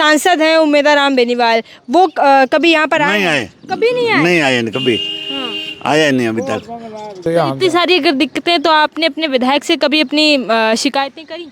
सांसद हैं उमेदा राम बेनीवाल, वो कभी यहाँ पर नहीं आए, कभी नहीं आए? नहीं आए कभी, आया नहीं अभी तक। तो इतनी सारी अगर दिक्कतें हैं, तो आपने अपने विधायक से कभी अपनी शिकायतें करी?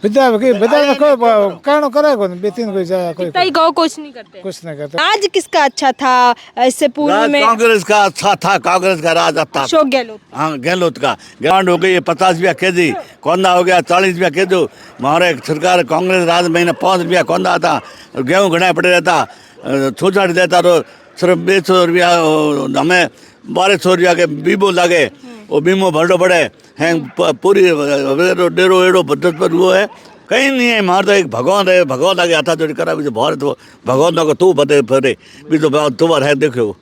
विधायक कहना करे कोई बेतीन कोई जाए कोई कितना ही कहो कुछ नहीं करते। कुछ नहीं करते। आज किसका अच्छा था इससे पूर्व राज में? कांग्रेस का अच्छा था, कांग्रेस का राज अच्छा था। अशोक गहलोत। हाँ, गहलोत का ग्रांड हो गई 50 रुपया के जी, कौंदा हो गया 40 रुपया के जी। हमारे सरकार कांग्रेस राज महीने 5 रुपया कौंदा था, गेहूँ घना पड़े रहता, छूछाट देता तो सिर्फ 200 रुपया, हमें 1200 रुपया के बीमो लगे, वो बीमो भरना पड़े हैं पूरी डेढ़ो एड़ो पद्धत पर वो है कहीं नहीं है। हमारे तो एक भगवान है, भगवान आगे आता जो करा भी भारत तो भगवान को तू बते फिरे भी तो तुम्हारा है देखो।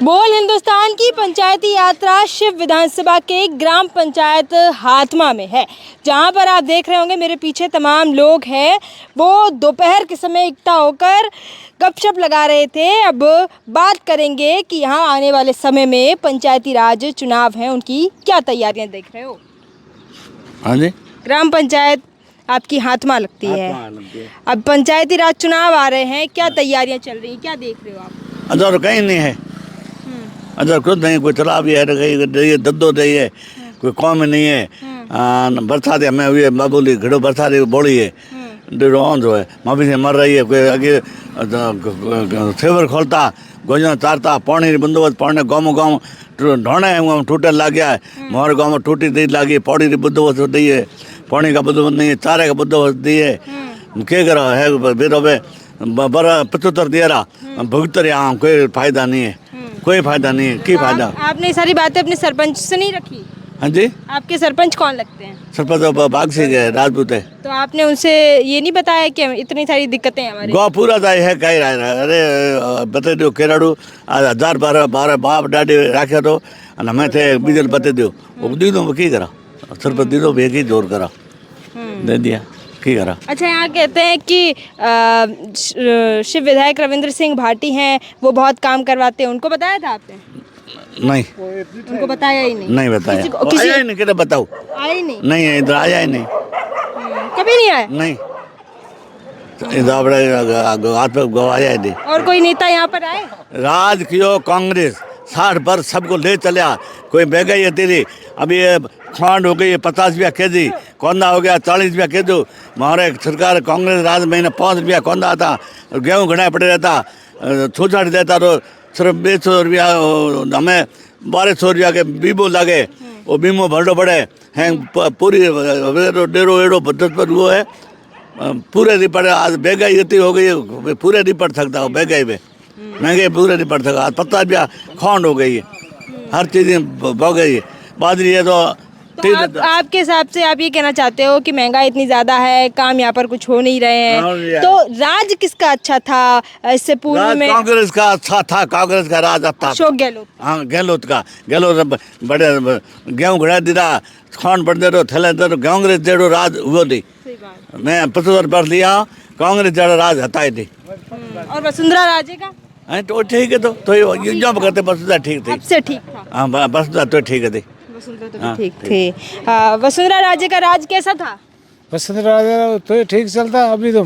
बोल हिंदुस्तान की पंचायती यात्रा शिव विधानसभा के ग्राम पंचायत हाथमा में है, जहां पर आप देख रहे होंगे मेरे पीछे तमाम लोग हैं, वो दोपहर के समय इकट्ठा होकर गपशप लगा रहे थे। अब बात करेंगे कि यहाँ आने वाले समय में पंचायती राज चुनाव हैं, उनकी क्या तैयारियां देख रहे हो? हाँ जी, ग्राम पंचायत आपकी हाथमा लगती है, अब पंचायती राज चुनाव आ रहे हैं, क्या तैयारियां चल रही हैं, क्या देख रहे हो आप? अदर कहीं नहीं है, अदर कुछ नहीं, कोई तालाब भी है कहीं दद्दो नहीं है, कोई कौम नहीं है। बरसात है, हमें हुई मामूली घड़ो बरसात बोली है, ऑन जो है माफी से मर रही है। कोई आगे सेवर खोलता गोजना तारता पानी बंदोबस्त पानी गाँव ढोने टूटे लग गया है, हमारे गाँव में टूटी नहीं लगी, पौड़ी बंदोबस्त नहीं है, पानी का बंदोबस्त नहीं है, चारे का बंदोबस्त नहीं है, क्या करा है बेरो में 75 दे रहा भुगतर यहाँ कोई फायदा नहीं है, कोई फायदा नहीं है, क्या फायदा? आपने सारी बातें अपने सरपंच से नहीं रखी? हाँ जी, आपके सरपंच कौन लगते हैं? सरपंच बाग से गए राजपूत है। तो आपने उनसे ये नहीं बताया कि इतनी सारी दिक्कतें हैं हमारे? गाँव पूरा था है कहीं अरे बता दो केराड़ू 1012 बाप डाडी राख्या तो हमें थे बीजल बता दो वो दी दो की करा सरपंच दी दो भेज ही जोर करा दे दिया की करा। अच्छा, यहाँ कहते हैं कि शिव विधायक रविंद्र सिंह भाटी हैं, वो बहुत काम करवाते हैं, उनको बताया था आपने? नहीं, उनको बताया ही नहीं? नहीं बताया, आया ही नहीं, किधर बताओ, आया ही नहीं? नहीं है इधर, आया ही नहीं, कभी नहीं आया? नहीं इधर अपने हाथ पे गवाया ही नहीं। और कोई नेता यहाँ पर आए? राज कियो कांग्रेस 60 पर सबको ले चलिया, कोई महंगाई है तेरी, अभी ये खांड हो गई है 50 रुपया के जी, कौंदा हो गया 40 रुपया के जी। हमारे सरकार कांग्रेस राज महीने 5 रुपया कौंदा था, गेहूँ घना पड़े रहता, छूछाट देता तो सिर्फ 200 रुपया, हमें 1200 रुपया के बीमो लगे, वो बीमो भरना पड़े हैं पूरी डेढ़ो एड़ो पद्धत पर वो है पूरे नहीं पड़े। आज महंगाई इतनी हो गई है पूरे नहीं पड़ सकता, महंगाई में महंगाई पूरे नहीं पड़ सकता। आज 50 रुपया खांड हो गई है, हर चीज़ हो गई है, बाजरी है तो आपके हिसाब से आप ये कहना चाहते हो कि महंगाई इतनी ज़्यादा है, काम यहाँ पर कुछ हो नहीं रहे हैं, तो राज किसका अच्छा था इससे पूर्व में? कांग्रेस का अच्छा था, कांग्रेस का राज अच्छा था। अशोक गहलोत। हाँ, गहलोत का, गहलोत बड़े गेहूँ घड़ा दिला खान पड़ते रहो थैले दे कांग्रेस जेड़ो राज हुआ थी। मैं 75 पर लिया, कांग्रेस जड़ा राज हटा ही थी। और वसुंधरा राजे का? तो ठीक है, तो ये जॉब करते वसुंधरा ठीक थी। सबसे ठीक था? हाँ, वसुंधरा तो ठीक है थी, वसुंधरा तो ठीक थी। वसुंधरा राजे का राज कैसा था? वसुंधरा राजे तो ठीक चलता, अभी तो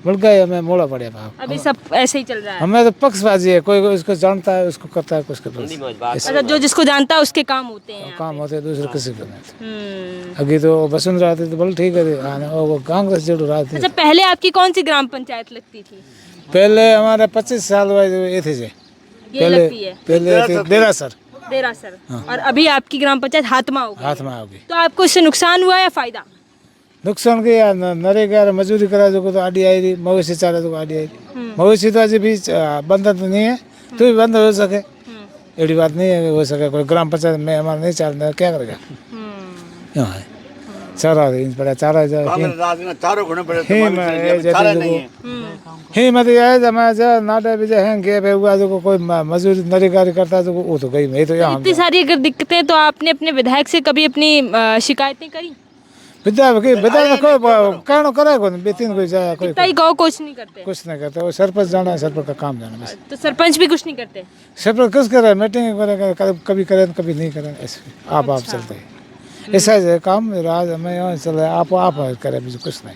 बढ़ गया, मैं मोड़ा पड़े बाप, अभी सब ऐसे ही चल रहा है? हमें तो पक्षबाजी है, कोई उसको जानता है उसको करता है, कुछ करता है। अच्छा, जो जिसको जानता है उसके काम होते हैं? काम होते हैं, दूसरे किसी को नहीं। अभी तो वसुंधरा आती तो बोल ठीक है, वो कांग्रेस जो राज थी। अच्छा, पहले आपकी कौन सी ग्राम पंचायत लगती थी? पहले हमारे 25 साल ये थे जे पहले देरासर। और अभी आपकी ग्राम पंचायत हाथमा हो गई? हाथ में आओगी तो आपको इससे नुकसान हुआ या फायदा? नुकसान के नरेगा मजदूरी करा जो तो आडी आई रही, मवेशी चारा जो आडी आई रही, मवेशी तो अभी भी बंद तो नहीं है, तो भी बंद हो सके, एड़ी बात नहीं है हो सके। कोई ग्राम पंचायत में हमारा नहीं चल रहा, क्या करेगा? यहाँ है चारा पड़ा, चारा चारों घने पड़े ही मत आए मैं नाटे भी हैं गे हुआ जो कोई मजदूरी नरेगा करता है तो वो तो गई मैं तो यहाँ। इतनी सारी अगर दिक्कतें हैं, तो आपने अपने विधायक से कभी अपनी शिकायतें करी? विधायक कहना करे कोई बेतीन कोई जाए कोई कितना ही कहो कुछ नहीं करते? कुछ नहीं करते, वो सरपंच जाना है, सरपंच का काम जाना बस। तो सरपंच भी कुछ नहीं करते? सरपंच कुछ करे, मीटिंग करे, कभी करे कभी नहीं करे, ऐसे आप चलते हैं, ऐसा है काम राज हमें यहाँ चल रहा है, आप करे कुछ नहीं।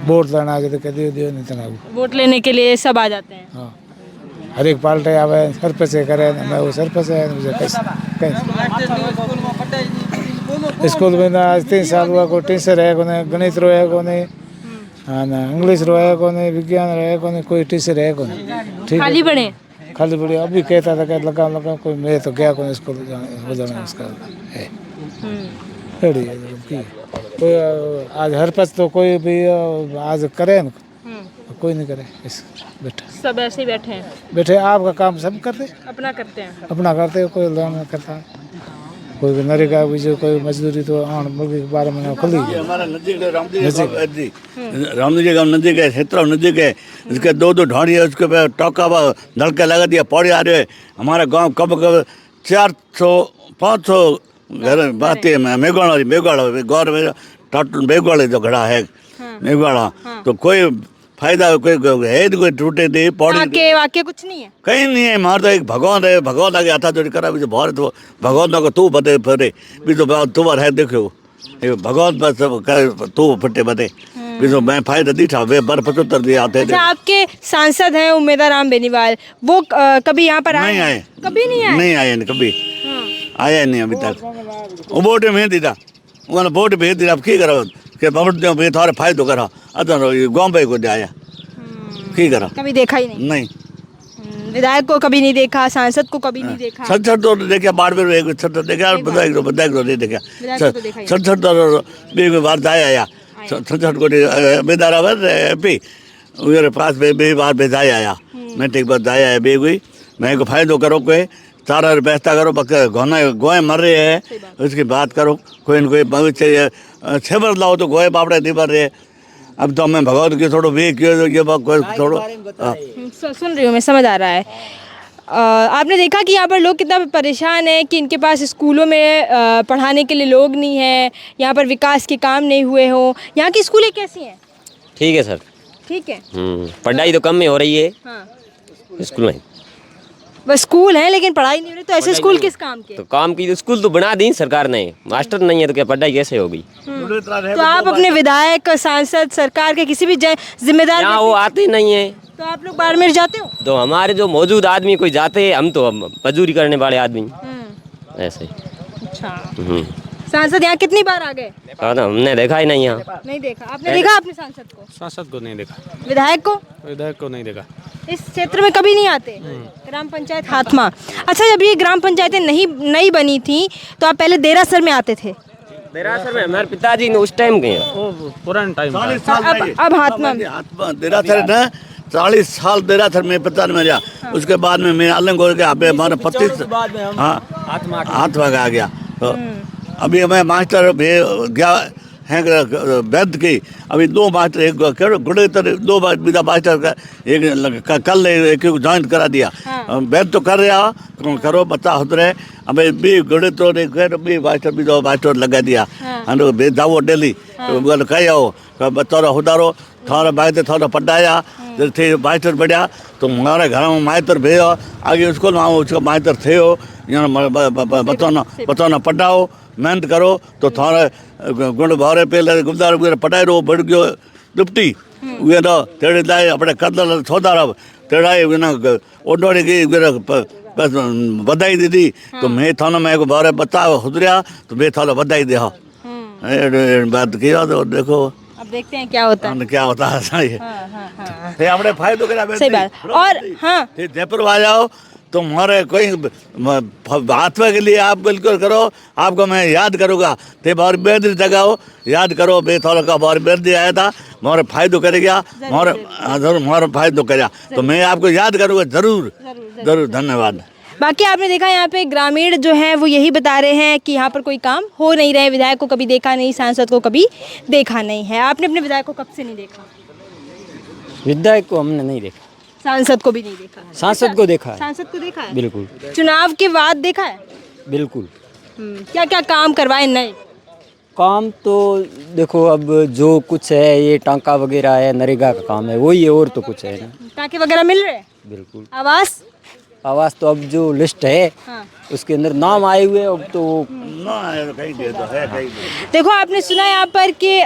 वोट लेना आगे तो कह दियो नहीं तना वोट लेने के लिए सब आ जाते हैं। हाँ हर एक पार्टी आवे सरपंच करे मैं वो सरपंच है मुझे कैसे स्कूल में ना आज 3 साल हुआ कोई टीचर है कोने गणित रो है कोने हाँ ना इंग्लिश रो है कोने विज्ञान रो है कोने कोई टीचर है कोने ठीक खाली बने। खाली बड़ी अभी कहता था कि लगा लगा कोई मैं तो गया कोने स्कूल हो जाना उसका है रेडी है कोई आज हर पच तो कोई भी आज करे ना कोई नहीं करे बैठा सब ऐसे ही बैठे हैं, बैठे आपका काम सब करते अपना करते हैं। अपना करते कोई लोन करता कोई नरेगा बीजो कोई मजदूरी तो आन मुर्गी के बारे में खुली ये हमारा नजदीक है रामजी का नजदीक है क्षेत्र नजदीक है। इसके 2 ढाणी है उसके पे टोका नलके लगा दिया पौड़े आ रहे। हमारा गांव कब 400-500 घर बात है मेघवाड़ा गौर में मेघवाड़े जो घड़ा है मेघवाड़ा तो कोई फायदा कोई है कोई टूटे नहीं पौड़ी वाक्य कुछ नहीं है, कहीं नहीं है। मार तो एक भगवान है भगवान आगे आता जो करा भी बहुत तो भगवान को तू बते फटे भी तो तू है देखो ये भगवान बस तू फटे बते भी तो मैं फायदा दीठा वे बर 75 दिए आते थे। अच्छा, आपके सांसद हैं उम्मेदवार राम बेनीवाल, वो कभी यहाँ पर नहीं आए कभी नहीं आए? नहीं आए कभी आया नहीं अभी तक। वो वोट में दीदा उन्होंने वोट भेज दिया अब की करो कि वोट दो भी थोड़ा फायदो करा बॉम्बे को आया की करा कभी देखा ही नहीं। नहीं विधायक को कभी नहीं देखा, सांसद को कभी नहीं देखा। छठ तो देखा बाढ़ में छठ देखा बधाई नहीं देखा छठ तो बे बार जाया छठ को बेदारा पे उधर पास बे बार बेजाय आया मैं ठीक बात जाया है बे कोई मैं को फायदो करो कोई सारा व्यवस्था करो गोए मर रहे हैं उसकी बात करो कोई न कोई भविष्य छेबर लाओ तो गोए बापड़े नहीं मर रहे। अब तो मैं भगवत की थोड़ा वे क्यों ये थोड़ा सुन रही हूँ मैं, समझ आ रहा है। आपने देखा कि यहाँ पर लोग कितना परेशान हैं कि इनके पास स्कूलों में पढ़ाने के लिए लोग नहीं है, यहाँ पर विकास के काम नहीं हुए हों। यहाँ की स्कूलें कैसी हैं? ठीक है सर, ठीक है। पढ़ाई तो कम में हो रही है। हाँ। स्कूल में बस स्कूल है लेकिन पढ़ाई नहीं हो रही, तो ऐसे स्कूल किस काम के? तो काम की तो स्कूल तो बना दी सरकार ने, मास्टर नहीं है तो क्या पढ़ाई कैसे होगी? तो आप अपने विधायक सांसद सरकार के किसी भी जिम्मेदार यहाँ वो आते नहीं है तो आप लोग बाड़मेर जाते हो? तो हमारे जो मौजूद आदमी कोई जाते हैं, हम तो मजदूरी करने वाले आदमी ऐसे। अच्छा, सांसद यहाँ कितनी बार आ गए? हमने देखा ही नहीं यहाँ। नहीं देखा। आपने देखा अपने सांसद को? सांसद को नहीं देखा, विधायक को नहीं देखा। इस क्षेत्र में कभी नहीं आते। ग्राम पंचायत हाथमा। अच्छा, जब ये ग्राम पंचायतें नई बनी थी तो आप पहले देरासर में आते थे? देरासर में हमारे पिताजी ने उस टाइम गए, पुराने टाइम अब हाथमा देरासर ना 40 साल देरासर में 95 में गया। उसके बाद में मैं अलग हो गया। अभी हमारा 25 हाँ हाथमा आ गया। तो अभी मैं मास्टर गया है वैद्य की अभी 2 मास्टर एक गुड़े 2 बिना मास्टर का एक कल एक ज्वाइन करा दिया। वैद्य तो कर रहा करो बच्चा होते रहे अभी भी गुड़े तो भी मास्टर भी 2 मास्टर लगा दिया जाओ डेली कही आओ बच्चा उदारो थोड़ा मास्टर थोड़ा पढ़ाया थे मास्टर बढ़िया तो हमारे घर में मास्टर भेजो आगे स्कूल में उसका मास्टर थे हो बच्चों पढ़ाओ मेहनत करो तो थोड़ा गुण भावरे पे गुमदार वगैरह पढ़ाई रो बढ़ गयो दुपटी वे ना तेरे लाए अपने कदल छोदा रहा तेराए ना ओडोड़ी की बस बधाई दी थी तो मैं थाना में को बारे बता हुदरिया तो मैं थाना बधाई दे बात किया तो देखो अब देखते हैं क्या होता है। क्या होता है सही है अपने फायदो करा सही बात। और हाँ जयपुर आ जाओ तुम्हारे कोई हाथवा के लिए आप बिल्कुल करो आपको मैं याद करूँगा ते बार बेदरी जगाओ याद करो बे थोड़ा का बार बेदरी आया था मोरे फायदो करे गया मोरे फायदो करे तो मैं आपको याद करूँगा जरूर जरूर धन्यवाद। बाकी आपने देखा यहाँ पे ग्रामीण जो हैं वो यही बता रहे हैं कि यहाँ पर कोई काम हो नहीं रहे, विधायक को कभी देखा नहीं, सांसद को कभी देखा नहीं है। आपने अपने विधायक को कब से नहीं देखा? विधायक को हमने नहीं देखा, सांसद को भी नहीं देखा। सांसद को देखा है। सांसद को देखा है बिल्कुल। चुनाव के बाद देखा है बिल्कुल। क्या क्या काम करवाए नए? काम तो देखो अब जो कुछ है ये टांका वगैरह है, नरेगा का काम है वही है, और तो कुछ है ना। टाँके वगैरह मिल रहे हैं? बिल्कुल। आवास आवास तो अब जो लिस्ट है हाँ। उसके अंदर नाम आए हुए अब तो ना कहीं दे दो है कहीं दे देखो आपने सुना यहाँ पर कि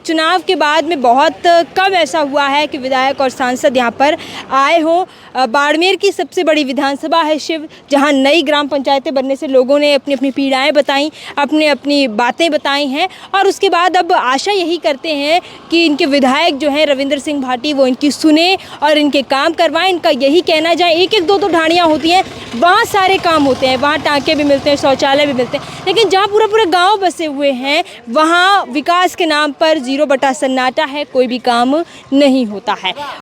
चुनाव के बाद में बहुत कम ऐसा हुआ है कि विधायक और सांसद यहाँ पर आए हों। बाड़मेर की सबसे बड़ी विधानसभा है शिव, जहाँ नई ग्राम पंचायतें बनने से लोगों ने अपनी अपनी पीड़ाएं बताई, अपनी अपनी बातें बताई हैं और उसके बाद अब आशा यही करते हैं कि इनके विधायक जो हैं रविंद्र सिंह भाटी वो इनकी सुने और इनके काम करवाएं। इनका यही कहना जाए, एक एक दो ढाणियाँ होती हैं, वहाँ सारे काम होते हैं, वहाँ टाँके भी मिलते हैं, शौचालय भी मिलते हैं, लेकिन जहाँ पूरा पूरा गांव बसे हुए हैं वहाँ विकास के नाम पर 0 बटा सन्नाटा है, कोई भी काम नहीं होता है।